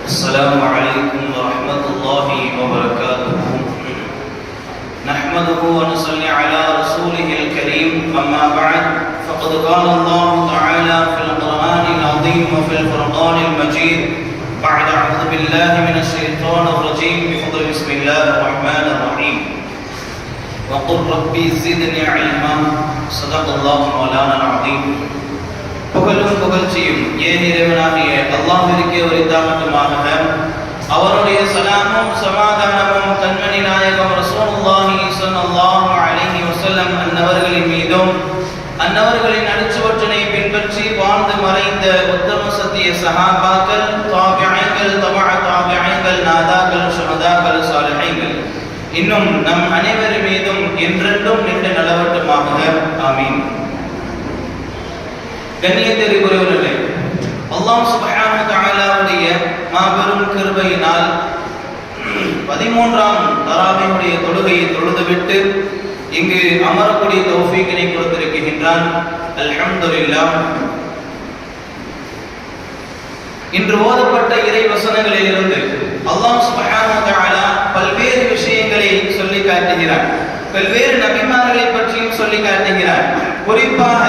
السلام عليكم ورحمة الله وبركاته. نحمده ونصلي على رسوله الكريم. أما بعد فقد قال الله تعالى في القرآن العظيم وفي الفرقان المجيد بعد أعوذ بالله من الشيطان الرجيم بفضل بسم الله الرحمن الرحيم وقل ربي زدني علما صدق الله مولانا العظيم. புகழும் புகழ்ச்சியும் ஏன் இறைவனாகிய அல்லாஹ்விற்கே உரித்தாகட்டுமாக. அவருடைய சலாமும் சமாதானமும் கண்மணி நாயகம் ரசூலுல்லாஹி ஸல்லல்லாஹு அலைஹி வஸல்லம் அன்னவர்களின் மீதும் அன்னவர்களின் அடிச்சுவற்றினை பின்பற்றி வாழ்ந்து மறைந்த உத்தம சத்திய சஹாபாக்கள், தாபிஈன்கள், தபஅ தாபிஈன்கள், நாதாக்கள், ஷுஹதாக்கள், சாலிஹீன்கள் இன்னும் நம் அனைவர் மீதும் என்றென்றும் நின்று நிலவட்டுமாக. ஆமீன். கண்ணியத்திற்குரியவர்களே, அல்லாஹ் சுப்ஹானஹு வ தஆலாவுடைய மாபெரும் கிருபையினால் 13ஆம் தராவீஹுடைய தொழுகையை தொழுதுவிட்டு இங்கு அமரக்கூடிய தௌஃபீக்கினை கொடுத்திருக்கின்றான். அல்ஹம்துலில்லாஹ். இன்று ஓதப்பட்ட இறை வசனங்களிலிருந்து அல்லாஹ் சுப்ஹானஹு வ தஆலா பல்வேறு விஷயங்களை சொல்லி காட்டுகிறார். பல்வேறு நபிமார்களை பற்றியும் சொல்லி காட்டுகிறார். குறிப்பாக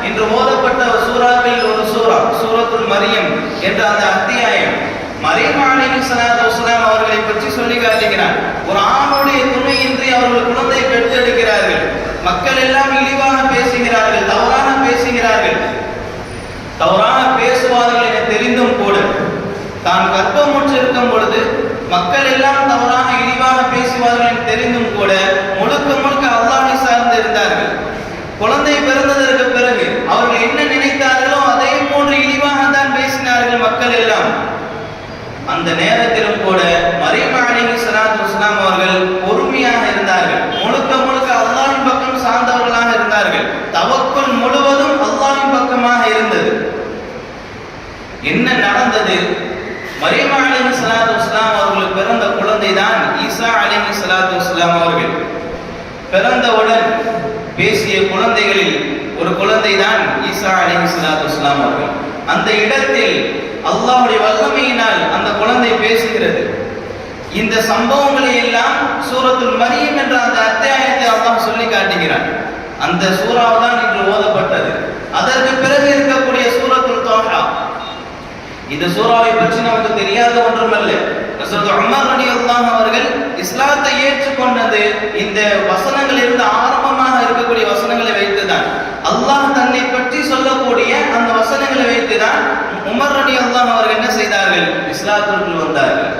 இன்று ஓதப்பட்ட சூறாக்களில் ஒரு சூரா சூரத்துல் மரியம் என்ற அந்த அத்தியாயம் மரியம் அலைஹிஸ்ஸலாத்து வஸலாம் அவர்களை பற்றி சொல்லி காட்டுகிறார். ஒரு ஆணுடைய துணையின்றி அவர்கள் குழந்தை பெற்றெடுக்கிறார்கள். மக்கள் எல்லாம் இழிவாக பேசுகிறார்கள், தவறாக பேசுகிறார்கள். தவறாக பேசுவார்கள் என தெரிந்தும் கூட தான் கர்ப்பமுற்று இருக்கும் பொழுது மக்கள் எல்லாம் தவறாக இழிவாக பேசுவார்கள் என தெரிந்தும் கூட முழுக்க முழுக்க அல்லாஹ்வை சார்ந்து இருந்தார்கள். குழந்தை பிறந்ததற்கு பிறகு அவர்கள் என்ன நினைத்தார்களோ அதே போன்று இழிவாக தான் பேசினார்கள் மக்கள் எல்லாம். அந்த நேரத்திலும் கூட மரியம் அலைஹிஸ்ஸலாத்து வஸலாம் அவர்கள் பொறுமையாக இருந்தார்கள். முழுக்க முழுக்க அல்லாஹ்வின் பக்கம் சார்ந்தவர்களாக இருந்தார்கள். தவக்குல் முழுவதும் அல்லாஹ்வின் பக்கமாக இருந்தது. என்ன நடந்தது? மரியம் அலைஹிஸ்ஸலாத்து வஸலாம் அவர்களுக்கு பிறந்த குழந்தை தான் ஈசா அலைஹிஸ்ஸலாத்து வஸலாம் அவர்கள். பிறந்தவுடன் பேசிய குழந்தைகளில் ஒரு குழந்தை தான் ஈசா அலைஹிஸ்ஸலாத்து வஸலாம் அவர்கள். அந்த இடத்தில் அல்லாஹ்வுடைய வல்லமையினால் அந்த குழந்தை பேசுகிறது. இந்த சம்பவங்களை எல்லாம் சூரத்துல் மரியம் என்ற அந்த அத்தியாயத்தை அல்லாஹ் சொல்லி காட்டுகிறான். அந்த சூறாவை தான் இன்று ஓதப்பட்டது. அதற்கு பிறகு இருக்கக்கூடிய சூரத்துல் தோஹா, இந்த சூறாவை பற்றி நமக்கு தெரியாத ஒன்றுமல்ல. ஹஜ்ரத் உமர் ரலியல்லாஹு அவர்கள் இஸ்லாத்தை ஏற்றுக்கொண்டது இந்த வசனங்களிலிருந்து ஆரம்பமாக இருக்கக்கூடிய வசனங்களை வைத்துதான். அல்லாஹ் தன்னை பற்றி சொல்லக்கூடிய அந்த வசனங்களை வைத்துதான் உமர் ரலியல்லாஹு அவர்கள் என்ன செய்தார்கள்? இஸ்லாத்திற்குள் வந்தார்கள்.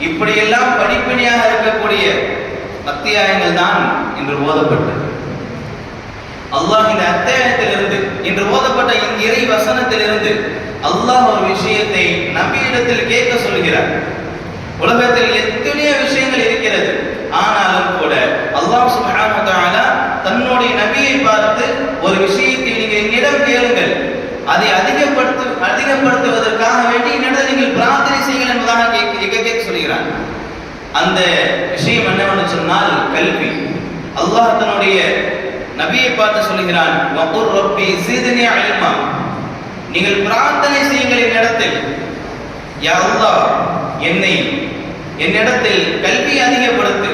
இப்படியெல்லாம் படிப்படியாக இருக்கக்கூடிய அத்தியாயங்கள் தான் இன்று ஓதப்பட்டது. அல்லாஹ் இந்த அத்தியாயத்திலிருந்து இன்று ஓதப்பட்ட இந்த இறை வசனத்திலிருந்து அல்லாஹ் ஒரு விஷயத்தை நபியிடத்தில் கேட்க சொல்கிறார். உலகத்தில் எத்தனையோ விஷயங்கள் இருக்கிறது, ஆனாலும் கூட அல்லாஹ் சுப்ஹானஹு வ தஆலா தன்னுடைய நபியை பார்த்து ஒரு விஷயத்தை நீங்க என்னிடம் கேளுங்கள், அதை அதிகப்படுத்துவதற்காக வேண்டி என்னிடம் நீங்கள் பிரார்த்தனை செய்யுங்கள் என்பதாக கேட்க சொல்கிறார். அந்த விஷயம் என்னவென்று சொன்னால் கல்வி. அல்லாஹ் தன்னுடைய நபியை பார்த்து சொல்கிறான், வகுர் ரப்பி ஸித்னி இல்மா, நீங்கள் பிரார்த்தனை செய்யுங்கள் என்னிடத்தில், யா அல்லாஹ் என்னிடத்தில் கல்வி அதிகப்படுத்து,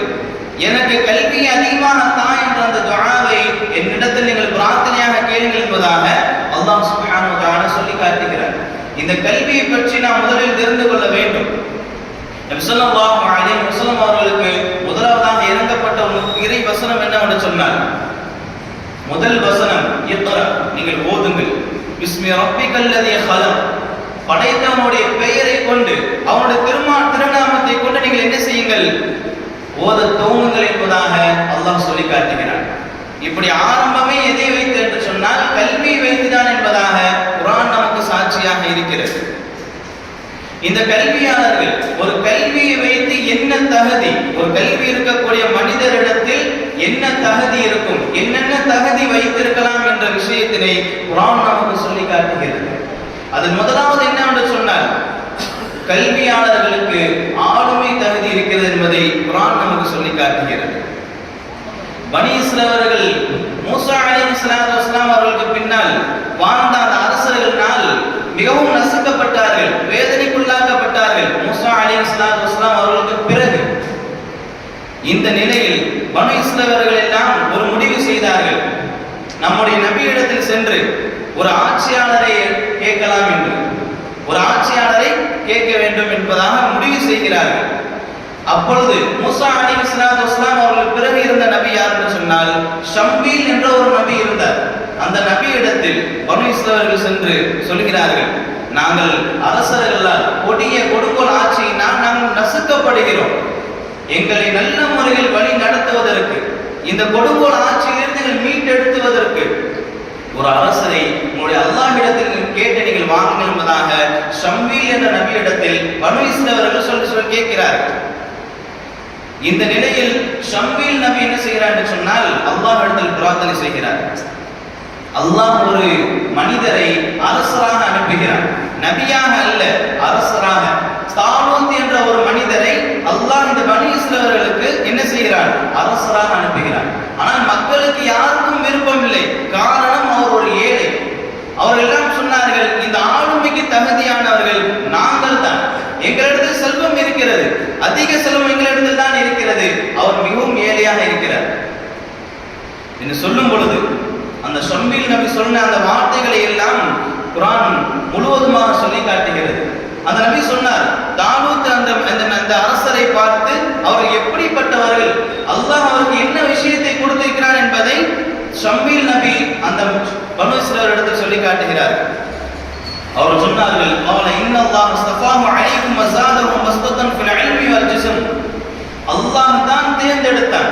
எனக்கு கல்வியை அதிகமாக தா என்ற அந்த துஆவை என்னிடத்தில் நீங்கள் பிரார்த்தனையாக கேளுங்கள் என்பதாக அல்லாஹ் சுப்ஹானஹு வ தஆலா சொல்லி காட்டுகிறார். இந்த கல்வியை பற்றி நாம் முதலில் தெரிந்து கொள்ள வேண்டும். நபி ஸல்லல்லாஹு அலைஹி வஸல்லம் அவர்களுக்கு முதலாவதாக இறங்கப்பட்ட இறை வசனம் என்னவென்று சொன்னால், முதல் வசனம் இக்ரா, நீங்கள் ஓதுங்கள். பிஸ்மி ரப்பிக்கல் லதீ ஹலக், படைத்தவனுடைய பெயரை கொண்டு அவனுடைய திருநாமத்தை கொண்டு நீங்கள் என்ன செய்யுங்கள்? ஓத துவங்குங்கள் என்பதாக அல்லாஹ் சொல்லி காட்டுகிறான். இப்படி ஆரம்பமே எதை வைத்து என்று சொன்னால் கல்வியை வைத்துதான் என்பதாக குர்ஆன் நமக்கு சாட்சியாக இருக்கிறது. இந்த கல்வியாளர்கள் ஒரு கல்வியை வைத்து என்ன தகுதி, ஒரு கல்வி இருக்கக்கூடிய மனிதரிடத்தில் என்ன தகுதி இருக்கும், என்னென்ன தகுதி வைத்திருக்கலாம் என்ற விஷயத்தினை குர்ஆன் நமக்கு சொல்லி காட்டுகிறது. அதில் முதலாவது என்னவென்று சொன்னால் கல்வியாளர்களுக்கு ஆளுமை தகுதி இருக்கிறது என்பதை குர்ஆன் நமக்கு சொல்லி காட்டுகிறது. பனி இஸ்ரவேலர்கள் மூசா அலைஹிஸ்ஸலாத்து வஸலாம் அவர்களுக்கு பின்னால் வாழ்ந்த அந்த அரசர்களால் மிகவும் நசுக்கப்பட்டார்கள், வேதனைக்குள்ளாக்கப்பட்டார்கள். மூசா அலைஹிஸ்ஸலாத்து வஸலாம் அவர்களுக்கு பிறகு இந்த நிலையில் பனு இஸ்ரவேலர்கள் எல்லாம் ஒரு முடிவு செய்தார்கள். நம்முடைய நபியிடத்தில் சென்று ஒரு ஆட்சியாளரை கேட்கலாம் என்று, ஒரு ஆட்சியாளரை கேட்க வேண்டும் என்பதாக முடிவு செய்கிறார்கள். அப்பொழுது மூசா அலைஹிஸ்ஸலாத்து வஸலாம் அவர்கள் பிறகு இருந்த நபி யார் என்று சொன்னால் ஷம்பீல் என்ற ஒரு நபி இருந்தார். அந்த நபியிடத்தில் பனு இஸ்ரவேலர்கள் சென்று சொல்கிறார்கள், நாங்கள் அரசர்களால் கொடிய கொடுங்கோல் ஆட்சியினால் நாங்கள் நசுக்கப்படுகிறோம். எங்களை நல்ல முறையில் வழி நடத்துவதற்கு, இந்த கொடுங்கோல் ஆட்சியிலிருந்து எங்களை மீட்டெடுத்துவதற்கு ஒரு அரசரை உங்களுடைய அல்லாஹ்விடத்தில் கேட்டு நீங்கள் வாங்குங்கள் என்பதாக ஷம்பீல் என்ற நபியிடத்தில் பனு இஸ்ரவேலர்கள் சொல்லி கேட்கிறார்கள். இந்த நிலையில் ஷம்பீல் நபி என்ன செய்கிறார் என்று சொன்னால் அல்லாஹ்விடத்தில் பிரார்த்தனை செய்கிறார். அல்லாஹ் ஒரு மனிதரை அரசராக அனுப்புகிறார், நபியாக அல்ல, அரசராக. தாலூத் என்ற ஒரு மனிதரை அல்லாஹ் இந்த பனி இஸ்ரவேலர்களுக்கு என்ன செய்கிறார்? அரசராக அனுப்புகிறார். ஆனால் மக்களுக்கு யாருக்கும் விருப்பம் இல்லை. காரணம், அவர் ஒரு ஏழை. அவர்கள் எல்லாம் சொன்னார்கள், இந்த ஆளுமைக்கு தகுதியானவர்கள் நாங்கள் தான், எங்களிடத்தில் செல்வம் இருக்கிறது, அதிக செல்வம் எங்களிடத்தில் தான் இருக்கிறது, அவர் மிகவும் ஏழையாக இருக்கிறார் என்று சொல்லும் பொழுது அந்த ஷம்பீல் நபி சொன்ன அந்த வார்த்தைகளை எல்லாம் குர்ஆன் முழுவதுமாக சொல்லி காட்டுகிறது. அந்த நபி சொன்னார், தாலூத் அந்த அரசரை பார்த்து அவர்கள் எப்படிப்பட்டவர்கள், அல்லாஹ் அவருக்கு என்ன விஷயத்தை கொடுத்திருக்கிறார் என்பதை ஷம்பீல் நபி அந்த பனு இஸ்ரவேலரிடத்தில் சொல்லி காட்டுகிறார். அவர் சொன்னார்கள், قال ان الله اصطفاه عليكم وزاده بسطة في العلم والجسم. அல்லாஹ் தான் தேர்ந்தெடுத்தான்.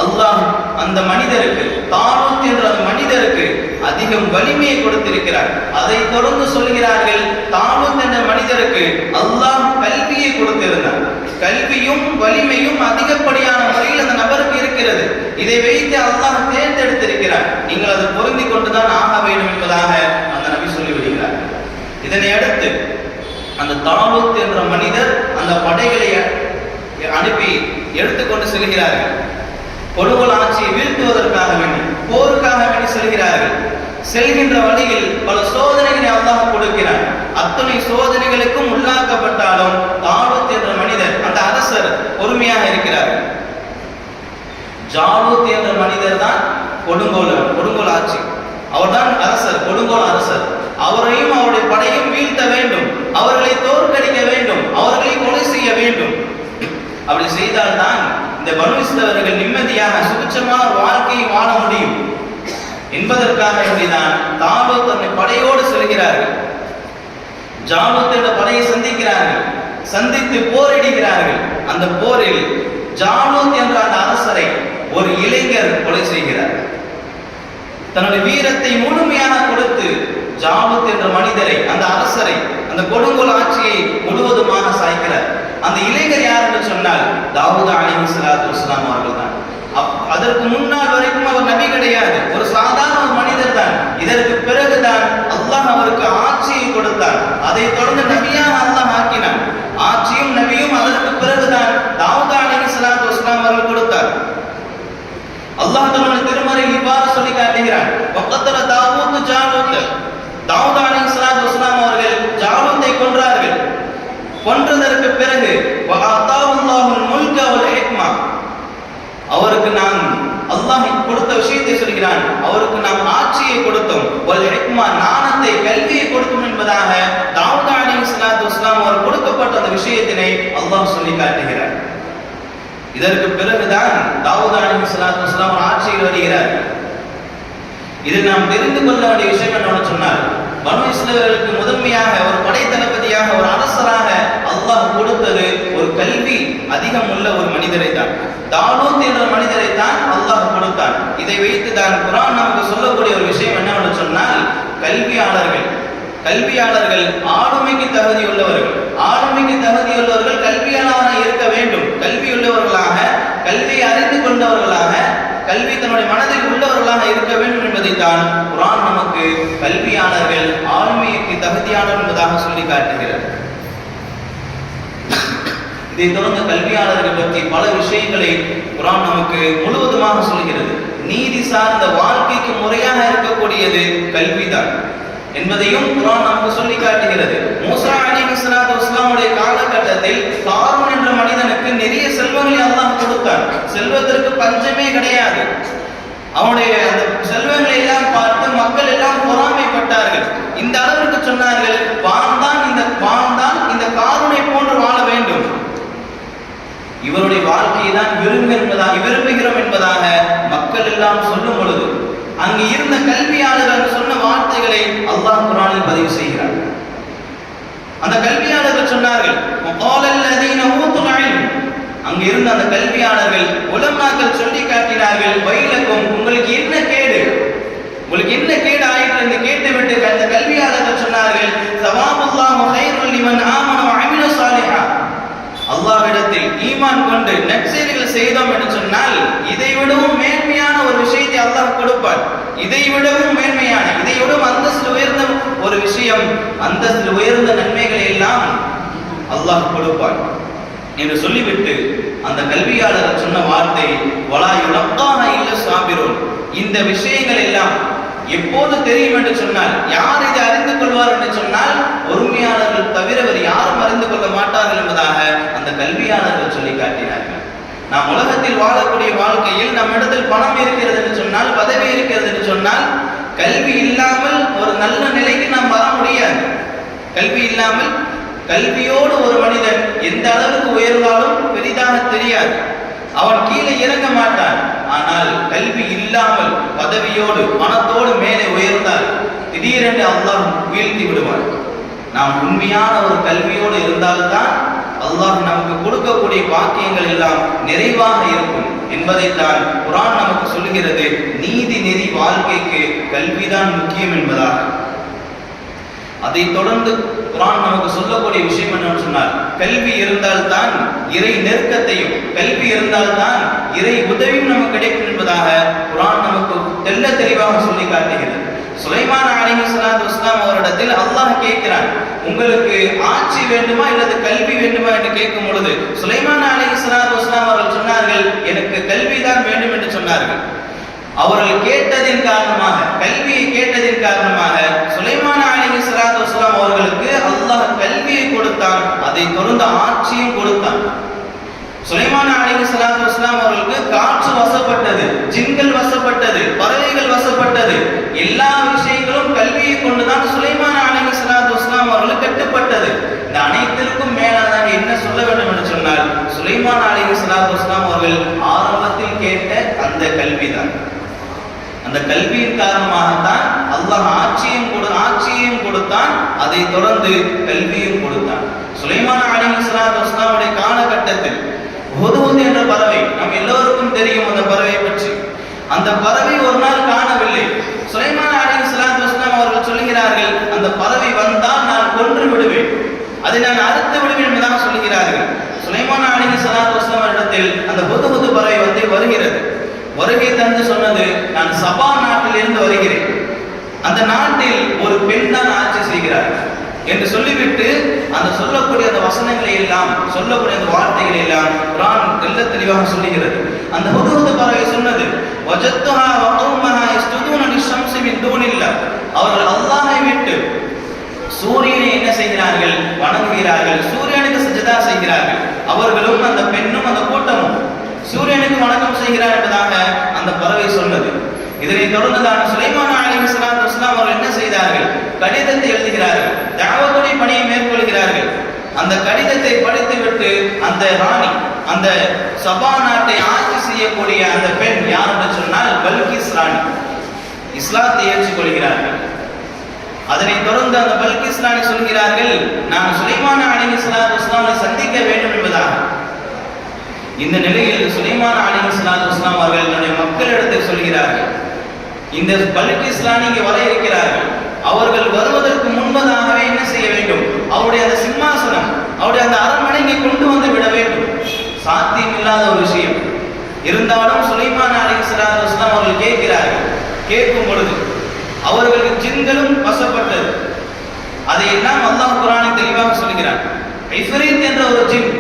அல்லாஹ் அந்த மனிதருக்கு, தாலூத் என்ற அந்த மனிதருக்கு அதிகம் வலிமையை கொடுத்திருக்கிறார். அதை தொடர்ந்து சொல்கிறார்கள், தாலூத் என்ற மனிதருக்கு அல்லாஹ் கல்வியை கொடுத்திருந்தார். கல்வியும் வலிமையும் அதிகப்படியான முறையில் அந்த நபருக்கு இருக்கிறது. இதை வைத்து அல்லாஹ் தேர்ந்தெடுத்திருக்கிறார். நீங்கள் அது பொருந்தி கொண்டுதான் ஆக வேண்டும் என்பதாக அந்த நபி சொல்லிவிடுகிறார். இதனை அடுத்து அந்த தாலூத் என்ற மனிதர் அந்த படைகளை அனுப்பி எடுத்துக்கொண்டு செல்கிறார்கள். கொடுங்கோல் ஆட்சியை வீழ்த்துவதற்காக வேண்டி, போருக்காக வேண்டி செல்கிறார்கள். செல்கின்ற வழியில் பல சோதனைகளை அல்லாஹ் கொடுக்கிறார். அத்தனை சோதனைகளுக்கும் உள்ளாக்கப்பட்டாலும் தாலூத் என்ற மனிதர், அந்த அரசர் பொறுமையாக இருக்கிறார். ஜாலூத் என்ற மனிதர் தான் கொடுங்கோல் ஆட்சி, அவர்தான் அரசர், கொடுங்கோல் அரசர். அவரையும் அவருடைய படையும் வீழ்த்த வேண்டும், அவர்களை தோற்கடிக்க வேண்டும், அவர்களை கொலை செய்ய வேண்டும். அப்படி செய்தால்தான் இந்த பனு இஸ்ரவேலர்கள் நிம்மதியாக சுபிட்சமான வாழ்க்கையை வாழ முடியும் என்பதற்காக வேண்டிதான் தாலூத் தன்னை படையோடு செல்கிறார்கள். ஜாலூத் என்ற படையை சந்திக்கிறார்கள், சந்தித்து போரிடுகிறார்கள். அந்த போரில் ஜாலூத் என்ற அந்த அரசரை ஒரு இளைஞர் கொலை செய்கிறார். தன்னுடைய வீரத்தை முழுமையாக கொடுத்து ஜாலூத் என்ற மனிதரை, அந்த அரசரை, அந்த கொடுங்கோல் ஆட்சியை முழுவதுமாக சாய்க்கிறார். அந்த இளைஞர் யார் என்று சொன்னால் தாவூத் அலைஹிஸ்ஸலாத்து வஸலாம் அவர்கள் தான். அதற்கு முன்னால் வரைக்கும் அவர் நபி கிடையாது, ஒரு சாதாரண ஒரு மனிதர் தான். இதற்கு பிறகுதான் அல்லாஹ் அவருக்கு ஆட்சியை கொடுத்தார். அதை தொடர்ந்து நபியாக அல்லாஹ் ஆக்கினார். ஆட்சியும் நபியும் அதற்கு பிறகுதான் தாவூத் அலைஹிஸ்ஸலாத்து வஸலாம் அவர்கள் கொடுத்தார். அல்லாஹ் தன்னுடைய திருமறையில் இவ்வாறு சொல்லி காட்டுகிறார், வகத்தல தாவூத் ஜாலூத். தாவூத் அலைஹிஸ்ஸலாத்து வஸலாம் அவர்கள் ஜாலூத்தை கொன்றார்கள். கொன்றதற்கு பிறகு வஅதாஹுல்லாஹுல் முல்க வல் ஹிக்மா, அவருக்கு நாம் அல்லாஹ் கொடுத்த விஷயத்தை சொல்கிறான், அவருக்கு நாம் ஆட்சியை கொடுத்தோம், வல் ஹிக்மா ஞானத்தை, கல்வியை கொடுத்தோம் என்பதாக தாவூத் அலைஹிஸ்ஸலாத்து வஸலாம் அவர் கொடுக்கப்பட்ட அந்த விஷயத்தினை அல்லாஹ் சொல்லி காட்டுகிறார். இதற்கு பிறகுதான் தாவூத் அலைஹிஸ்ஸலாத்து வஸலாம் ஆட்சியில் வருகிறார். இதில் நாம் தெரிந்து கொள்ள வேண்டிய விஷயம் என்னவென்று சொன்னால், பனு இஸ்ரவேலுக்கு முதன்மையாக ஒரு படை தளபதியாக, ஒரு அரசராக அல்லாஹ் கொடுத்தது ஒரு கல்வி அதிகம் உள்ள ஒரு மனிதரை தான், தாலூத் என்ற மனிதரை தான் அல்லாஹ் கொடுத்தான். இதை வைத்து தான் குர்ஆன் நமக்கு சொல்லக்கூடிய ஒரு விஷயம் என்னவென்று சொன்னால், கல்வியாளர்கள் ஆளுமைக்கு தகுதியுள்ளவர்கள், ஆளுமைக்கு தகுதியுள்ளவர்கள் கல்வியாளராக இருக்க வேண்டும். கல்வியுள்ளவர்களாக, கல்வியை அறிந்து கொண்டவர்களாக, கல்வி தன்னுடைய மனதில் உள்ளவர்களாக இருக்க வேண்டும் என்பதைத்தான் குர்ஆன் நமக்கு கல்வியாளர்கள் ஆளுமைக்கு தகுதியானவர் என்பதாக சொல்லி காட்டுகிறார். இதை தொடர்ந்து கல்வியாளர்கள் பற்றி பல விஷயங்களை குர்ஆன் நமக்கு முழுவதுமாக சொல்கிறது. நீதி சார்ந்த வாழ்க்கைக்கு முறையாக இருக்கக்கூடியது கல்விதான். என்பதையும் குர்ஆன் நமக்கு சொல்லி காட்டுகிறது. மூசா அலைஹிஸ்ஸலாத்து வஸ்ஸலாமுடைய காலகட்டத்தில் காரூன் என்ற மனிதனுக்கு நிறைய செல்வங்களை அல்லாஹ் கொடுத்தான். செல்வத்திற்கு பஞ்சமே கிடையாது. அவனுடைய அந்த செல்வங்களை எல்லாம் பார்த்து மக்கள் எல்லாம் பொறாமைப்பட்டார்கள். இந்த அளவிற்கு சொன்னார்கள், வாழ்ந்தான் இந்த காரூனை போன்று வாழ வேண்டும், இவருடைய வாழ்க்கையை தான் விரும்புகிறோம் என்பதாக மக்கள் எல்லாம் சொல்லும் பொழுது அங்கு இருந்த கல்வியாளர்கள் சொன்ன வார்த்தைகளை அல்லாஹ் குர்ஆனில் பதிவு செய்கிறார். அந்த கல்வியாளர்கள் சொன்னார்கள், அங்கு இருந்த அந்த கல்வியாளர்கள் உலமாக்கள் சொல்லி காட்டினார்கள், வயலுக்கும் உங்களுக்கு என்ன கேடு, உங்களுக்கு என்ன கேடு ஆயிற்று என்று கேட்டுவிட்டு அந்த கல்வியாளர்கள் சொன்னார்கள், ஸவாபுல்லாஹு கைருல் லிமன் ஆமன வ அமில ஸாலிஹா, அல்லாஹ்விடத்தில் ஈமான் கொண்டு நற்செயல்கள் செய்தோம் என்று சொன்னால் இதைவிடவும் மேன்மையான ஒரு விஷயத்தை அல்லாஹ் கொடுப்பார். இதைவிடவும் மேன்மையான, இதைவிடவும் அந்தஸ்து உயர்ந்த ஒரு விஷயம், அந்தஸ்து உயர்ந்த நன்மைகளை எல்லாம் அல்லாஹ் கொடுப்பார் என்று சொல்லிவிட்டு அந்த கல்வியாளர் சொன்ன வார்த்தை, வலா யுலக்காஹ இல்ல ஸாபிரூன், இந்த விஷயங்கள் எல்லாம் எப்போது தெரியும் என்று சொன்னால், யார் இதை அறிந்து கொள்வார் என்று சொன்னால் பொறுமையாளர்கள் தவிர வேறு யாரும் அறிந்து கொள்ள மாட்டார்கள் என்பதாக அந்த கல்வியாளர்கள் சொல்லி காட்டினார்கள். நாம் உலகத்தில் வாழக்கூடிய வாழ்க்கையில் நம்மிடத்தில் பணம் இருக்கிறது என்று சொன்னால், பதவி இருக்கிறது என்று சொன்னால், கல்வி இல்லாமல் ஒரு நல்ல நிலைக்கு நாம் வர முடியாது. கல்வி இல்லாமல், கல்வியோடு ஒரு மனிதன் எந்த அளவுக்கு உயர்ந்தாலும் பெரிதாக தெரியாது, அவன் கீழே இறங்க மாட்டான். ஆனால் கல்வி இல்லாமல் பதவியோடு பணத்தோடு மேலே உயர்ந்தால் திடீரென்று அல்லாஹ் வீழ்த்தி விடுவான். நாம் உண்மையான ஒரு கல்வியோடு இருந்தால்தான் அல்லாஹ் நமக்கு கொடுக்கக்கூடிய பாக்கியங்கள் எல்லாம் நிறைவாக இருக்கும் என்பதைத்தான் குர்ஆன் நமக்கு சொல்லுகிறது. நீதி நெறி வாழ்க்கைக்கு கல்விதான் முக்கியம் என்பதாக. அதை தொடர்ந்து குர்ஆன் நமக்கு சொல்லக்கூடிய விஷயம் என்னன்னு சொன்னால், கல்வி இருந்தால்தான் இறை நெருக்கத்தையும், கல்வி இருந்தால்தான் இறை உதவியும் நமக்கு கிடைக்கும் என்பதாக குர்ஆன் நமக்கு தெள்ள தெளிவாக சொல்லி காட்டுகிறது. சுலைமான் அலைஹிஸ்ஸலாத்து வஸ்ஸலாம் அவரிடத்தில் அல்லாஹ் கேட்கிறான், உங்களுக்கு ஆட்சி வேண்டுமா இல்லது கல்வி வேண்டுமா என்று கேட்கும் பொழுது சுலைமான் அலைஹிஸ்ஸலாத்து வஸ்ஸலாம் அவர்கள் சொன்னார்கள், எனக்கு கல்விதான் வேண்டும் என்று சொன்னார்கள். அவர்கள் கேட்டதின் காரணமாக, கல்வியை கேட்டதின் காரணமாக சுலைமான் அலைஹிஸ்ஸலாத்து வஸ்ஸலாம் அவர்களுக்கு அல்லாஹ் கல்வியை கொடுத்தான், அதை தொடர்ந்து ஆட்சியும் கொடுத்தான். சுலைமான் அலைஹிஸ்ஸலாத்து வஸ்ஸலாம் அவர்களுக்கு காற்று வசப்பட்டது, ஜின்கள் வசப்பட்டது, பறவைகள் வசப்பட்டது, எல்லா விஷயங்களும் கல்வியை கொண்டுதான் சுலைமான் அலைஹிஸ்ஸலாத்து வஸ்ஸலாம் அவர்களுக்கு கட்டுப்பட்டது. இந்த அனைத்திற்கும் மேலாக என்ன சொல்ல வேண்டும் என்று சொன்னால், சுலைமான் அலைஹிஸ்ஸலாத்து வஸ்ஸலாம் அவர்கள் ஆரம்பத்தில் கேட்ட அந்த கல்விதான். அந்த கல்வியின் காரணமாகத்தான் அல்லாஹ் ஆட்சியையும் கொடுத்தான், அதை தொடர்ந்து கல்வியும் கொடுத்தான். சுலைமான் அலைஹிஸ்ஸலாத்து வஸ்ஸலாமுடைய காலகட்டத்தில் ஹுத்ஹுத் என்ற பறவை, நம்ம எல்லோருக்கும் தெரியும் அந்த பறவையை பற்றி. அந்த பறவை ஒரு நாள் காணவில்லை. சுலைமான் அலைஹிஸ்ஸலாத்து வஸ்ஸலாம் அவர்கள் சொல்லுகிறார்கள், அந்த பறவை வந்தால் நான் கொன்று விடுவேன், அதை நான் அறுத்து விடுவேன் என்பதாக சொல்லுகிறார்கள். சுலைமான் அலைஹிஸ்ஸலாத்து வஸ்ஸலாம் இடத்தில் அந்த ஹுத்ஹுத் பறவை வந்து வருகிறது. வருகை தந்து சொன்னது, நான் சபா நாட்டிலிருந்து வருகிறேன், அந்த நாட்டில் ஒரு பெண் தான் ஆட்சி செய்கிறார் என்று சொல்லிவிட்டு அந்த சொல்லக்கூடிய அந்த வசனங்களை எல்லாம், சொல்லக்கூடிய அந்த வார்த்தைகளை எல்லாம் குர்ஆன் தெள்ள தெளிவாக சொல்லுகிறது. அந்த ஹுத்ஹுத் பறவை சொன்னது, வஜத்துஹா வ கௌமஹா யஸ்ஜுதூன லிஷம்ஸி மின் தூனில்லாஹ், அவர்கள் அல்லாஹ்வை விட்டு சூரியனை என்ன செய்கிறார்கள், வணங்குகிறார்கள், சூரியனுக்கு சஜதா செய்கிறார்கள். அவர்களும் அந்த பெண்ணும் அந்த கூட்டமும் சூரியனுக்கு வணக்கம் செய்கிறார் என்பதாக அந்த பறவை சொன்னது. இதனை தொடர்ந்துதான் சுலைமான் அலைஹிஸ்ஸலாத்து வஸ்ஸலாம் அவர்கள் என்ன செய்தார்கள், கடிதத்தை எழுதுகிறார்கள், தஅவத்துடைய பணியை மேற்கொள்கிறார்கள். அந்த கடிதத்தை படித்துவிட்டு அந்த ராணி, அந்த சபா நாட்டை ஆட்சி செய்யக்கூடிய அந்த பெண் யார் என்று சொன்னால் பல்கிஸ் ராணி, இஸ்லாத்தை ஏற்றுக்கொள்கிறார்கள். அதனை தொடர்ந்து அந்த பல்கிஸ் ராணி சொல்கிறார்கள், நான் சுலைமான் அலைஹிஸ்ஸலாத்து வஸ்ஸலாமை சந்திக்க வேண்டும் என்பதாக. இந்த நிலையில் சுலைமான் அலைஹிஸ்ஸலாத்து வஸ்ஸலாம் அவர்கள் தன்னுடைய மக்களிடத்தில் சொல்கிறார்கள், இந்த பல்கிஸ் ராணி இங்கே வர இருக்கிறார்கள், அவர்கள் வருவதற்கு முன்பதாகவே என்ன செய்ய வேண்டும், அவருடைய அந்த சிம்மாசனம், அவருடைய அந்த அரண்மனை இங்கே கொண்டு வந்து விட வேண்டும். சாத்தியம் இல்லாத ஒரு விஷயம். இருந்தாலும் சுலைமான் அலைஹிஸ்ஸலாத்து வஸ்ஸலாம் அவர்கள் கேட்கிறார்கள். கேட்கும் பொழுது அவர்களுக்கு ஜின்களும் வசப்பட்டது. அதையெல்லாம் அல்லாஹ் குர்ஆனில் தெளிவாக சொல்கிறார். இஃப்ரீத் என்ற ஒரு ஜின்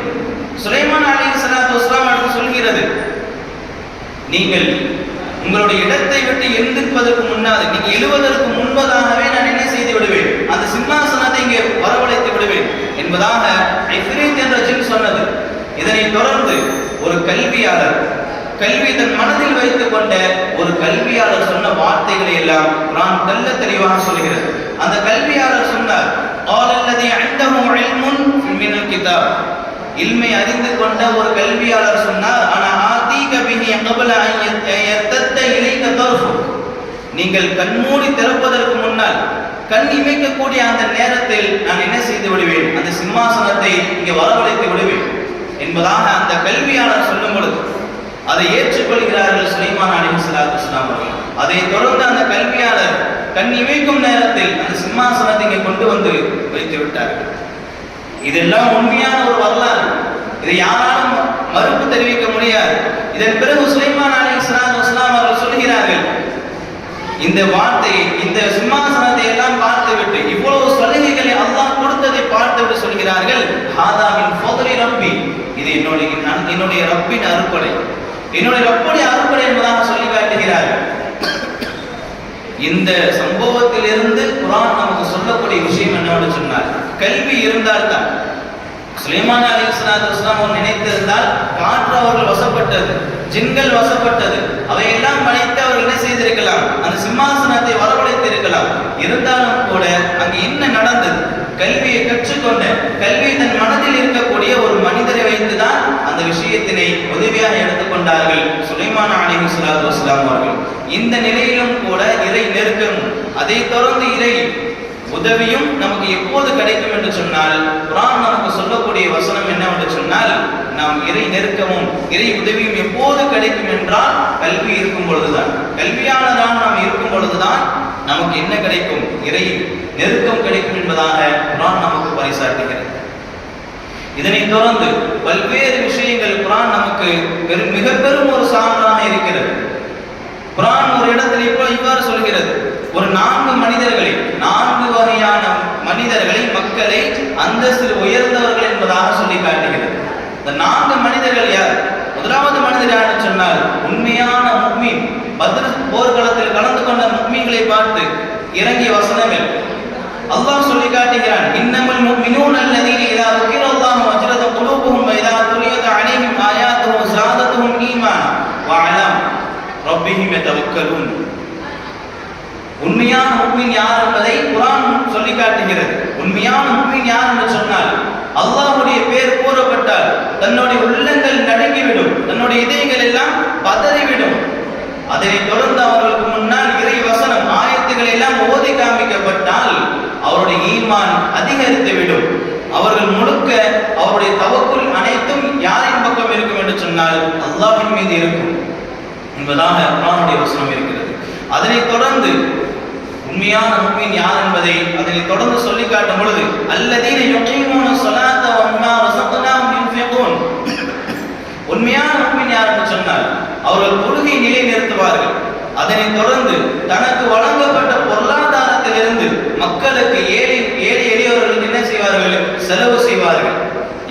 சுலைமான் அலைஹிஸ்ஸலாத்து வஸ்ஸலாம் சொல்கிறது, நீங்கள் உங்களுடைய இடத்தை விட்டு எழுந்திருப்பதற்கு முன்னாடி, நீங்க எழுவதற்கு முன்பதாகவே நான் என்ன செய்து விடுவேன், கல்வியாளர், கல்வி தன் மனதில் வைத்துக் கொண்ட ஒரு கல்வியாளர் சொன்ன வார்த்தைகளை எல்லாம் குர்ஆன் தெள்ள தெளிவாக சொல்கிறது. அந்த கல்வியாளர் சொன்னார், இல்மை அறிந்து கொண்ட ஒரு கல்வியாளர் சொன்னார், நீங்கள் கண்மூடி திறப்பதற்கு முன்னால், கண் இமைக்கக்கூடிய அந்த நேரத்தில் நான் என்ன செய்து விடுவேன், அந்த சிம்மாசனத்தை இங்கே வரவழைத்து விடுவேன் என்பதாக அந்த கல்வியாளர் சொல்லும் பொழுது அதை ஏற்றுக்கொள்கிறார்கள் சுலைமான் அலைஹிஸ்ஸலாத்து வஸ்ஸலாம் அவர்கள். அதை தொடர்ந்து அந்த கல்வியாளர் கண் இமைக்கும் நேரத்தில் அந்த சிம்மாசனத்தை இங்கே கொண்டு வந்து வைத்து விட்டார்கள். இதெல்லாம் உண்மையான ஒரு வரலாறு. இதை யாராலும் மறுப்பு தெரிவிக்க முடியாது. இதன் பிறகு சுலைமான் அலைஹிஸ்ஸலாத்து வஸ்ஸலாம் அவர்கள் சொல்கிறார்கள், இந்த வார்த்தையை, இந்த சிம்மாசனத்தை எல்லாம் பார்த்துவிட்டு, இவ்வளவு சலுகைகளை அல்லாஹ் கொடுத்ததை பார்த்துவிட்டு சொல்கிறார்கள், ஹாதா மின் ஃபضل ரப்பி, இது என்னுடைய ரப்பின் அருட்கொடை, என்னுடைய ரப்புடைய அருட்கொடை என்பதாக சொல்லி காட்டுகிறார்கள். இந்த சம்பவத்திலிருந்து குர்ஆன் நமக்கு சொல்லக்கூடிய விஷயம் என்னவென்று சொன்னால், கல்வி இருந்தால்தான், சுலைமான் அலைஹிஸ்ஸலாத்து வஸ்ஸலாம் அவர் நினைத்திருந்தால் காற்று அவர்கள் வசப்பட்டது, ஜின்கள் வசப்பட்டது, அவையெல்லாம் படைத்து அவர்கள் என்ன செய்திருக்கலாம், அந்த சிம்மாசனத்தை வரவழைத்திருக்கலாம். இருந்தாலும் கூட அங்கு என்ன நடந்தது, கல்வியை கற்றுக்கொண்ட, கல்வியை தன் மனதில் இருக்கக்கூடிய ஒரு மனிதரை வைத்துதான் அந்த விஷயத்தினை உதவியாக எடுத்துக்கொண்டார்கள் சுலைமான் அலைஹிஸ்ஸலாத்து வஸ்ஸலாம் அவர்கள். இந்த நிலையிலும் கூட இறை நெருக்கம், அதை தொடர்ந்து இறை உதவியும் நமக்கு எப்போது கிடைக்கும் என்று சொன்னால், குர்ஆன் நமக்கு சொல்லக்கூடிய வசனம் என்னவென்று சொன்னால், நாம் இறை நெருக்கமும் இறை உதவியும் எப்போது கிடைக்கும் என்றால் கல்வி இருக்கும் பொழுதுதான், கல்வியானதான் நாம் இருக்கும் பொழுதுதான் நமக்கு என்ன கிடைக்கும், இறை நெருக்கம் கிடைக்கும் என்பதாக குர்ஆன் நமக்கு பரிசாட்டுகிறது. இதனை தொடர்ந்து பல்வேறு விஷயங்கள் குர்ஆன் நமக்கு மிக பெரும் ஒரு சான்றாக இருக்கிறது. குர்ஆன் ஒரு இடத்தில் இவ்வாறு சொல்கிறது, ஒரு 4 மனிதர்களை, 4 வகையான மனிதர்களை, மக்களை அந்தஸ்தில் உயர்ந்தவர்கள் என்பதாக சொல்லி காட்டுகிறது. இந்த 4 மனிதர்கள் யார்? முதலாவது மனிதர் யார் சொன்னால், உண்மையான முஃமின். பத்ர் போர்க்களத்தில் கலந்து கொண்ட முஃமின்களை பார்த்து இறங்கிய வசனங்கள் அல்லாஹ் சொல்லி காட்டுகிறான், இன்னமல் முஃமினூன அல்லதீன இதா ذكرல்லாஹு வஜலத் குலூபுஹும் வ இதா துலியத் அலைஹிம் ஆயாத்துஹு ஸாதத்துஹும் ஈமான் வ அலா ரப்பிஹிம் யதவக்கலூன். உண்மையான முஃமின் யார் என்பதை குர்ஆன் சொல்லி காட்டுகிறது. உண்மையான முஃமின் யார் என்று சொன்னால், அல்லாஹ்வுடைய பெயர் கூறப்பட்டால் தன்னுடைய உள்ளங்கள் நடுங்கிவிடும், தன்னுடைய இதயங்கள் எல்லாம் பதறிவிடும். அதனை தொடர்ந்து அவர்களுக்கு முன்னால் இறை வசனம், ஆயத்துக்கள் எல்லாம் ஓதி காண்பிக்கப்பட்டால் அவருடைய ஈமான் அதிகரித்துவிடும். அவர்கள் முழுக்க அவருடைய தவக்குல் அனைத்தும் யாரின் பக்கம் இருக்கும் என்று சொன்னால் அல்லாஹ்வின் மீது இருக்கும் என்பதாக குர்ஆனுடைய வசனம் இருக்கிறது. அதனை தொடர்ந்து உண்மையான முஃமின் யார் என்பதை அதனை தொடர்ந்து சொல்லி காட்டும் பொழுது, அல்லதீன யுகீமூன ஸலாத வ மிம்மா ரஸக்னாஹும் யுன்ஃபிகூன். உண்மையான முஃமின் யார் என்று சொன்னால், அவர்கள் தொழுகை நிலை நிறுத்துவார்கள். அதனை தொடர்ந்து தனக்கு வழங்கப்பட்ட பொருளாதாரத்திலிருந்து மக்களுக்கு, ஏழை எளியவர்களுக்கு என்ன செய்வார்கள், செலவு செய்வார்கள்.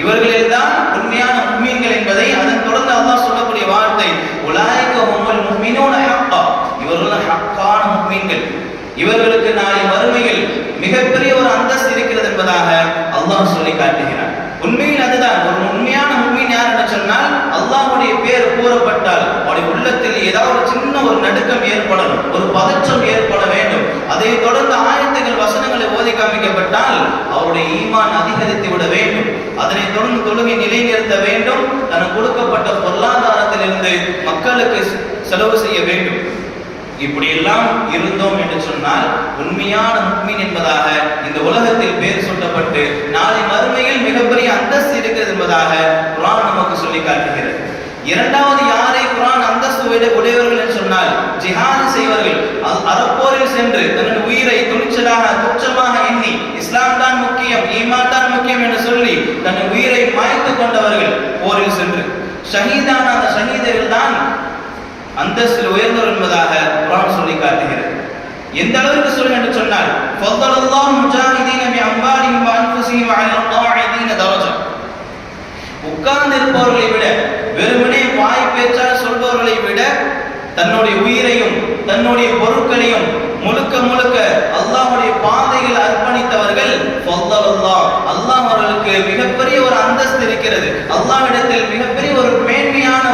இவர்கள் தான் உண்மையான முஃமின்கள் என்பதை அதன் தொடர்ந்து அல்லாஹ் சொல்லக்கூடிய வார்த்தை, உலாயிக ஹுமுல் முஃமினூன ஹக்கா, இவர்கள் ஹக்கான முஃமின்கள், இவர்களுக்கு நாளை மறுமையில் மிகப்பெரிய ஒரு அந்தஸ்து இருக்கிறது என்பதாக அல்லாஹ் சொல்லி காட்டுகிறார். உண்மையில் அதுதான் ஒரு உண்மையான முஃமின் யார் என்று சொன்னால், அல்லாஹ்வுடைய பெயர் கூறப்பட்டால் அவருடைய உள்ளத்தில் ஏதாவது சின்ன ஒரு நடுக்கம் ஏற்படணும், ஒரு பதற்றம் ஏற்பட வேண்டும். அதை தொடர்ந்து ஆயத்துகள் வசனங்களை ஓதி காண்பிக்கப்பட்டால் அவருடைய ஈமான் அதிகரித்து விட வேண்டும். அதனை தொடர்ந்து தொழுகை நிலைநிறுத்த வேண்டும். தனக்கு கொடுக்கப்பட்ட பொருளாதாரத்திலிருந்து மக்களுக்கு செலவு செய்ய வேண்டும். இப்படியெல்லாம் இருந்தோம் என்று சொன்னால் உண்மையான முஃமின் என்பதாக இந்த உலகத்தில் பேர் சொல்லப்பட்டு நாளை மறுமையில் மிகப்பெரிய அந்தஸ்து இருக்கிறது என்பதாக குர்ஆன் நமக்கு சொல்லி காட்டுகிறது. இரண்டாவது யாரை குர்ஆன் அந்தஸ்து உடையவர்கள் என்று சொன்னால், ஜிஹாது செய்வர்கள், அறப்போரில் சென்று தன்னுடைய உயிரை துணிச்சலாக துச்சமாக எண்ணி இஸ்லாம் தான் முக்கியம், ஈமான் தான் முக்கியம் என்று சொல்லி தன் உயிரை மாய்த்து கொண்டவர்கள் போரில் சென்று ஷஹீதான அந்த ஷஹீதர்கள் தான் அந்தஸ்தில் உயர்ந்தவர் என்பதாக குர்ஆன் சொல்லி காட்டுகிறது. எந்த அளவுக்கு சொல்லுங்க என்று சொன்னால், ஃபضلல்லாஹு முஜாஹிதீன பிஅம்வாலிஹிம் வ அன்ஃபுஸிஹிம் அலல் காஇதீன தரஜா. உட்கார்ந்து இருப்பவர்களை விட, வெறுமனே வாய் பேச்சால் சொல்பவர்களை விட தன்னுடைய உயிரையும் தன்னுடைய பொருட்களையும் முழுக்க முழுக்க அல்லாஹ்வுடைய பாதையில் அர்ப்பணித்தவர்கள் அல்லாஹ் அவர்களுக்கு மிகப்பெரிய ஒரு அந்தஸ்து இருக்கிறது. அல்லாஹ்விடத்தில் மிகப்பெரிய ஒரு மேன்மையான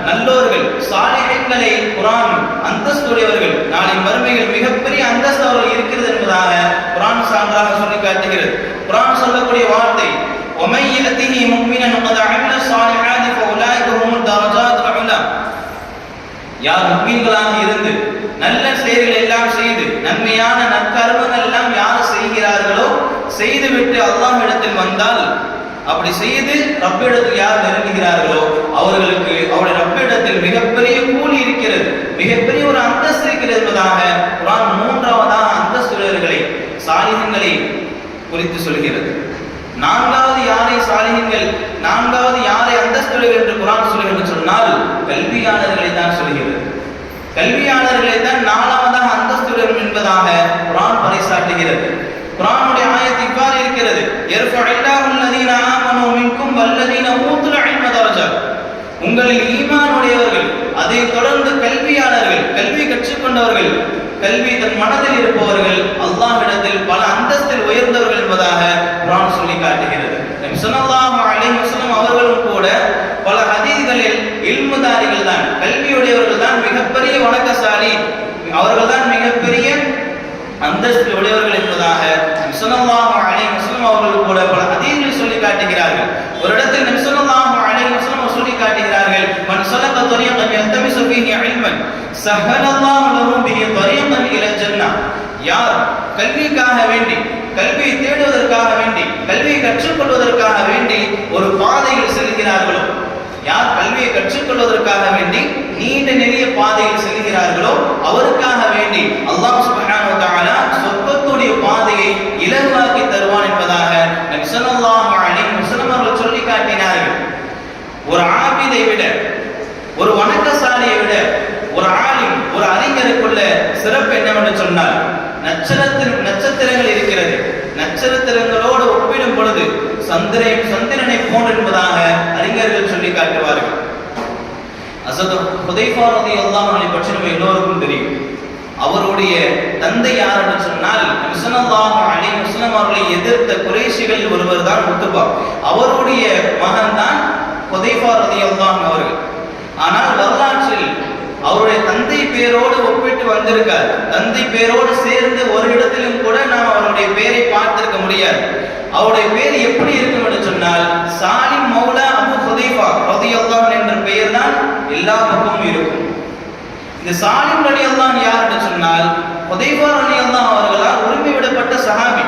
நல்லோர்கள் சாலிஹீன்களை குர்ஆன் அந்தஸ்துடையவர்கள் நாளை மறுமையில் மிகப்பெரிய அந்தஸ்து அவர்கள் இருக்கிறது என்பதாக குர்ஆன் சான்றாக சொல்லி காட்டுகிறது. குர்ஆன் சொல்லக்கூடிய வார்த்தை وَمَن يَأْتِهِ مُؤْمِنًا قَدْ عَمِلَ الصَّالِحَاتِ فَأُولَٰئِكَ هُمُ الدَّرَجَاتُ الْعُلَى. யார் முஃமின்களாக இருந்து நல்ல செயல்கள் எல்லாம் செய்து நன்மையான நற்கர்மங்கள் எல்லாம் யார் செய்கிறார்களோ செய்துவிட்டு அல்லாஹ்விடத்தில் வந்தால் அப்படி செய்து ரப்பிடத்தில் யார் நெருங்குகிறார்களோ அவர்களுக்கு அவருடைய ரப்பிடத்தில் மிகப்பெரிய கூலி இருக்கிறது, மிகப்பெரிய ஒரு அந்தஸ்து இருக்கிறது என்பதாக குர்ஆன் மூன்றாவதாக அந்தஸ்துடையவர்களை சாலிஹீன்களை குறித்து சொல்கிறது. நான்காவது யாரை சாலிஹீன்கள், நான்காவது யாரை அந்தஸ்துடையவர்கள் என்று குர்ஆன் சொல்கிறது சொன்னால் கல்வியாளர்களை தான் சொல்கிறது. கல்வியாளர்களை தான் நான்காவதாக அந்தஸ்துடையவர்கள் என்பதாக குர்ஆன் பறைசாட்டுகிறது. குர்ஆனுடைய ஆயத்து இவ்வாறு இருக்கிறது, யர்ஃபஉல்லாஹு அல்லதீன ஆமனூ மின்கும் வல்லதீன ஊதுல் இல்ம தரஜாத். உங்களில் ஈமான் உடையவர்கள், அதை தொடர்ந்து கல்வியாளர்கள், கல்வி கற்றுக்கொண்டவர்கள், கல்வி தன் மனதில் இருப்பவர்கள் அல்லாஹ்விடத்தில் பல அந்தஸ்தில் உயர்ந்தவர்கள் என்பதாக குர்ஆன் சொல்லி காட்டுகிறது. நபி ஸல்லல்லாஹு அலைஹி வஸல்லம் அவர்களும் கூட பல ஹதீஸ்களில் இல்முதாரிகள் தான், கல்வியுடையவர்கள் தான் மிகப்பெரிய வணக்கசாலி, அவர்கள் தான் மிகப்பெரிய அந்தஸ்து உடையவர்கள் என்பதாக நபி ஸல்லல்லாஹு அலைஹி வஸல்லம் அவர்கள் கூட பல ஹதீஸ்களில் சொல்லி காட்டுகிறார்கள். ஒரு இடத்தில் நபி ஸல்லல்லாஹு அலைஹி வஸல்லம் சொல்லி காட்டுகிறார்கள், மன் ஸலக தரீகன் யல்தமிஸு ஃபீஹி இல்மன் ஸஹலல்லாஹு லஹு பிஹி தரீகன் இலல் ஜன்னah. யார் கல்விக்காக வேண்டி, கல்வியை தேடுவதற்காக வேண்டி, கல்வியை கற்றுக்கொள்வதற்காக வேண்டி ஒரு பாதையில் செல்கிறார்களோ, யார் கல்வியை கற்றுக்கொள்வதற்காக வேண்டி நீண்ட நெடிய பாதையில் செல்கிறார்களோ அவருக்காக வேண்டி அல்லாஹ் சுப்ஹானஹு வ தஆலா சொர்க்கத்துடைய பாதையை இலகுவாக்கி தருவான் என்பதாக நபி ஸல்லல்லாஹு அலைஹி வஸல்லம் அவர்கள் சொல்லி காட்டினார்கள். ஒரு ஆபிதை விட, ஒரு வணக்கசாலியை விட ஒரு ஆலிம், ஒரு அறிஞருக்குள்ள சிறப்பு என்னவென்று சொன்னால் நட்சத்திரங்கள் இருக்கிறது. நட்சத்திரங்களோடு ஒப்பிடும் பொழுது சந்திரனை போன்று என்பதாக அறிஞர்கள் சொல்லி காட்டுவார்கள். ஹஸரத் ஹுதைஃபா ரலியல்லாஹு அன்ஹு பற்றி நம்ம எல்லோருக்கும் தெரியும். அவருடைய தந்தை யார் என்று சொன்னால் நபி ஸல்லல்லாஹு அலைஹி வஸல்லம் அவர்களை எதிர்த்த குறைஷிகளில் ஒருவர் தான் உத்பா. அவருடைய மகன் தான் ஹுதைஃபா ரலியல்லாஹு அன்ஹு அவர்கள். ஆனால் வரலாற்றில் அவருடைய தந்தை பேரோடு ஒப்பிட்டு வந்திருக்கார். தந்தை பேரோடு சேர்ந்து ஒரு இடத்திலும் கூட நாம் அவருடைய பெயரை பார்த்திருக்க முடியாது. அவருடைய பெயர் எப்படி இருக்கும் என்று சொன்னால் சாலிம் மௌலா அபு ஹுதைஃபா ரலியல்லாஹு அன்ஹு என்ற பெயர் தான் எல்லா பக்கமும் இருக்கும். இந்த சாலிம் ரலியல்லாஹு அன்ஹு யார் என்று சொன்னால் ஹுதைஃபா ரலியல்லாஹு அவர்களால் உரிமை விடப்பட்ட சஹாபி.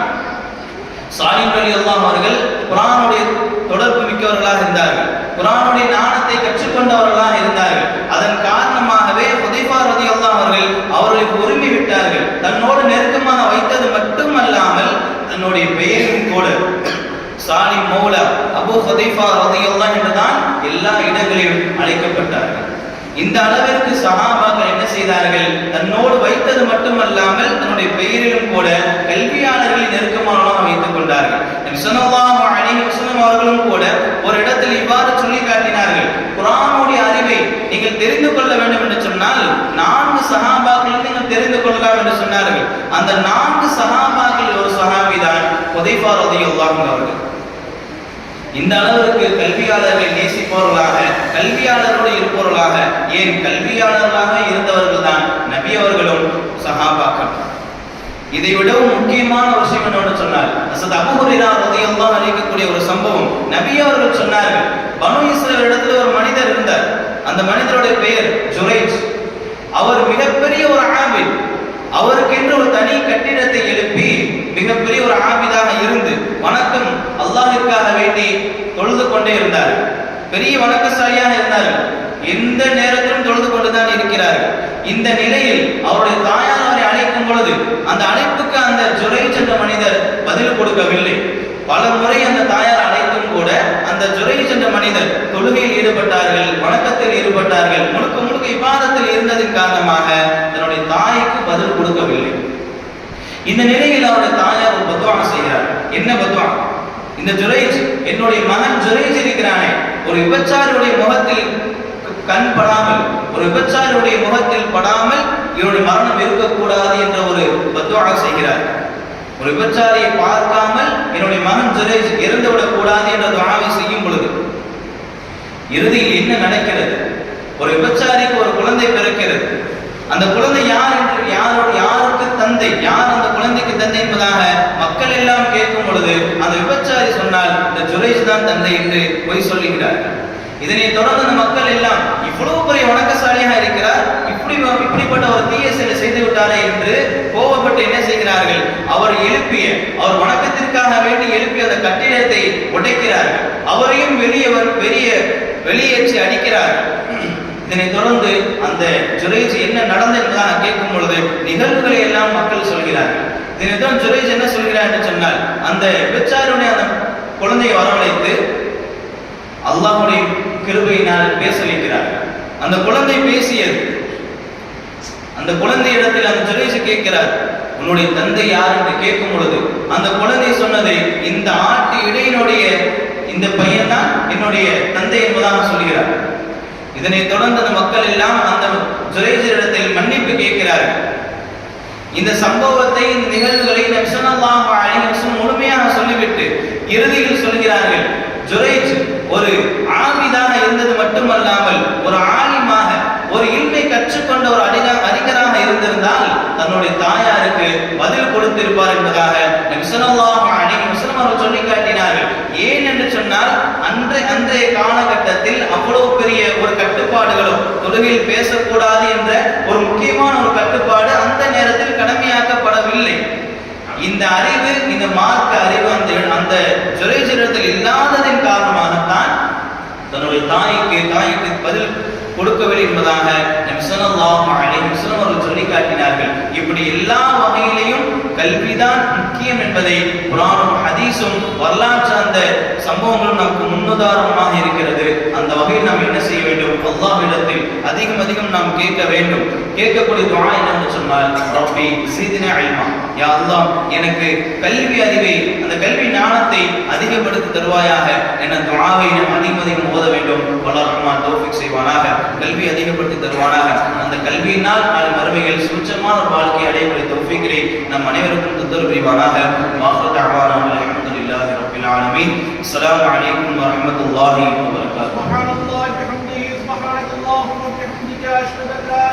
சாலிம் ரலியல்லாஹு அவர்கள் குர்ஆனுடைய தொடர்பு மிக்கவர்களாக இருந்தார்கள், குர்ஆனுடைய ஞானத்தை கற்றுக்கொண்டவர்களாக இருந்தார்கள். அதன் காரணமாகவே ஹுதைஃபா ரலியல்லாஹு அவர்கள் அவர்களுக்கு உரிமை விட்டார்கள். தன்னோடு நெருக்கமாக வைத்தது மட்டுமல்லாமல் தன்னுடைய பெயரும் கூட சாலிம் மௌலா அபு ஹுதைஃபா ரலியல்லாஹு என்றுதான் எல்லா இடங்களிலும் அழைக்கப்பட்டார்கள். இந்த அளவிற்கு சஹாபாக்கள் என்ன செய்தார்கள், தன்னோடு வைத்தது மட்டுமல்லாமல் தன்னுடைய பெயரிலும் கூட கல்வியாளர்களை நெருக்கமானவர்களாக வைத்துக் கொண்டார்கள். நபி ஸல்லல்லாஹு அலைஹி வஸல்லம் அவர்களும் கூட ஒரு இடத்தில் இவ்வாறு சொல்லி காட்டினார்கள், குர்ஆனுடைய அறிவை நீங்கள் தெரிந்து கொள்ள வேண்டும் என்று சொன்னால் 4 சஹாபாக்களை நீங்கள் தெரிந்து கொள்ளலாம் என்று சொன்னார்கள். அந்த 4 சஹாபாக்களில் ஒரு சஹாபிதான் ஹுதைஃபா ரலியல்லாஹு அன்ஹு அவர்கள். இந்த அளவிற்கு கல்வியாளர்களை நேசிப்பவர்களாக, கல்வியாளரோடு இருப்பவர்களாக, ஏன் கல்வியாளர்களாக இருந்தவர்கள் தான் நபி அவர்களும் சஹாபாக்கள். இதை விடவும் முக்கியமான ஒரு விஷயம் என்னவென்று சொன்னால் ஹஸரத் அபூ ஹுரைரா ரலியல்லாஹு அன்ஹு அறிவிக்கக்கூடிய ஒரு சம்பவம். நபி அவர்கள் சொன்னார்கள், பனு இஸ்ரவேல் இடத்துல ஒரு மனிதர் இருந்தார். அந்த மனிதருடைய பெயர் ஜுரைஜ். அவர் மிகப்பெரிய ஒரு ஆபித். அவருக்கென்று ஒரு தனி கட்டிடத்தை எழுப்பி மிகப்பெரிய ஒரு ஆபிதாக இருந்து வணக்கம் அல்லாஹ்விற்காக வேண்டி தொழுது கொண்டே இருந்தார். பெரிய வணக்கசாலியாக இருந்தார்கள். எந்த நேரத்திலும் தொழுது கொண்டுதான் இருக்கிறார்கள். இந்த நிலையில் அவருடைய தாயார் அவரை அழைக்கும் பொழுது அந்த அழைப்புக்கு அந்த ஜுரைஜ் என்ற மனிதர் பதில் கொடுக்கவில்லை. பல முறை அந்த தாயார் அழைத்தும் கூட அந்த ஜுரைஜ் என்ற மனிதர் தொழுகையில் ஈடுபட்டார்கள், வணக்கத்தில் ஈடுபட்டார்கள், முழுக்க முழுக்க இபாதத்தில் இருந்ததன் காரணமாக தன்னுடைய தாய்க்கு பதில் கொடுக்கவில்லை. இந்த நிலையில் அவருடைய தாயார் ஒரு பத்வா செய்கிறார். என்ன பத்வா? இந்த ஜுரைஜ், என்னுடைய மகன் ஜுரைஜ் இருக்கிறானே, ஒரு விபச்சாரியுடைய முகத்தில் கண் படாமல், ஒரு விபச்சாரியுடைய முகத்தில் படாமல் இவருடைய மரணம் இருக்கக்கூடாது என்ற ஒரு பத்வா செய்கிறார். ஒரு விபச்சாரியை பார்க்காமல் என்னுடைய மகன் ஜுரைஜ் இறந்துவிடக் கூடாது என்ற துஆவை செய்யும் பொழுது இறுதியில் என்ன நடக்கிறது? ஒரு விபச்சாரிக்கு ஒரு குழந்தை பிறக்கிறது. அந்த குழந்தை யார் என்று யாருக்கு தந்தை, யார் அந்த குழந்தைக்கு தந்தை என்பதாக மக்கள் எல்லாம் கேட்கும் பொழுது அந்த விபச்சாரி சொன்னால் இந்த ஜுரைஜ் தான் தந்தை என்று பொய் சொல்லுகிறார்கள். இதனை தொடர்ந்து அந்த மக்கள் எல்லாம் இவ்வளவு பெரிய வணக்கசாலியாக இருக்கிறார், இப்படிப்பட்ட ஒரு தீய செயலை செய்து விட்டாரே என்று கோபப்பட்டு என்ன செய்கிறார்கள், அவர் வணக்கத்திற்காக வேண்டி எழுப்பிய அந்த கட்டிடத்தை உடைக்கிறார்கள். அவரையும் வெளியேற்றி அடிக்கிறார்கள். இதனை தொடர்ந்து அந்த ஜுரைஜ் என்ன நடந்தது என்பதாக கேட்கும் பொழுது நிகழ்வுகளை எல்லாம் மக்கள் சொல்கிறார்கள். இதனை தான் ஜுரைஜ் என்ன சொல்கிறார் என்று சொன்னால், அந்த விபச்சாரியுடைய அந்த குழந்தையை வரவழைத்து அல்லாஹ்வுடைய கிருபையினால் பேச வைக்கிறார்கள். அந்த குழந்தை பேசியது. அந்த குழந்தை இடத்தில் அந்த ஜுரைஜ் கேட்கிறார், உன்னுடைய தந்தை யார் என்று கேட்கும் பொழுது அந்த குழந்தை சொன்னதை, இந்த ஆட்டு இடையினுடைய இந்த பையன் தான் என்னுடைய தந்தை என்பதாக சொல்கிறார். இதனை தொடர்ந்து அந்த மக்கள் எல்லாம் அந்த ஜுரைஜ் இடத்தில் மன்னிப்பு கேட்கிறார்கள். இந்த சம்பவத்தை, இந்த நிகழ்வுகளை நபி ஸல்லல்லாஹு அலைஹி வஸல்லம் முழுமையாக சொல்லிவிட்டு இறுதியில் சொல்கிறார்கள், ஜுரைஜ் ஒரு ஆபிதாக இருந்தது மட்டுமல்லாமல் ஒரு ஆலிமாக, ஒரு இல்மை கற்றுக்கொண்ட ஒரு அறிஞராக இருந்திருந்தால் தன்னுடைய தாயாருக்கு பதில் கொடுத்திருப்பார் என்பதாக நபி ஸல்லல்லாஹு அலைஹி வஸல்லம் அவர்கள் சொல்லி காட்டினார்கள். ஏன் என்று சொன்னால், அன்றைய காலகட்டத்தில் அவ்வளவு பெரிய ஒரு கட்டுப்பாடுகளும், தொழுகையில் பேசக்கூடாது என்ற ஒரு முக்கியமான ஒரு கட்டுப்பாடு அந்த நேரத்தில் கடமையாக்கப்படவில்லை. இந்த அறிவு, இந்த மார்க்க அறிவு அந்த ஜுரைஜிடத்தில் இல்லாததின் காரணமாகத்தான் தன்னுடைய தாய்க்கு பதில் கொடுக்கவில்லை என்பதாக நபி ஸல்லல்லாஹு அலைஹி வஸல்லம் அவர்கள் சொல்லி காட்டினார்கள். இப்படி எல்லா வகையிலையும் கல்விதான் முக்கியம் என்பதை குர்ஆனும் ஹதீஸும் வரலாற்று அந்த சம்பவங்களும் நமக்கு முன்னுதாரணமாக இருக்கிறது. அந்த வகையில் நாம் என்ன செய்ய வேண்டும், அல்லாஹ்விடத்தில் அதிகம் நாம் கேட்க வேண்டும். கேட்கக்கூடிய துஆ என்னன்னு சொன்னால், ரப்பி ஸித்னா இல்மா, யா அல்லாஹ் எனக்கு கல்வி அறிவை, அந்த கல்வி ஞானத்தை அதிகப்படுத்தி தருவாயாக என்ற துஆவை நாம் அதிகம் ஓத வேண்டும். வல்லல்லாஹ் ரஹ்மான் தௌஃபீக் செய்வானாக, கல்வி அதிகப்படுத்தி தருவானாக. அந்த கல்வியினால் நாளை மறுமையில் சுற்றமான ஒரு வாழ்க்கை அடையக்கூடிய தௌஃபீக்கை நம் அனைவருக்கும் தந்தருள் புரிவானாக. வாஹிரு தஅவானா அல்ஹம்துலில்லாஹி ரப்பில் ஆலமீன். அஸ்ஸலாமு அலைக்கும் வரஹ்மத்துல்லாஹி வபரகாத்துஹு. சுப்ஹானல்லாஹி வபிஹம்திஹி சுப்ஹானல்லாஹி வபிஹம்திஹி அஷ்ஹது அன் லா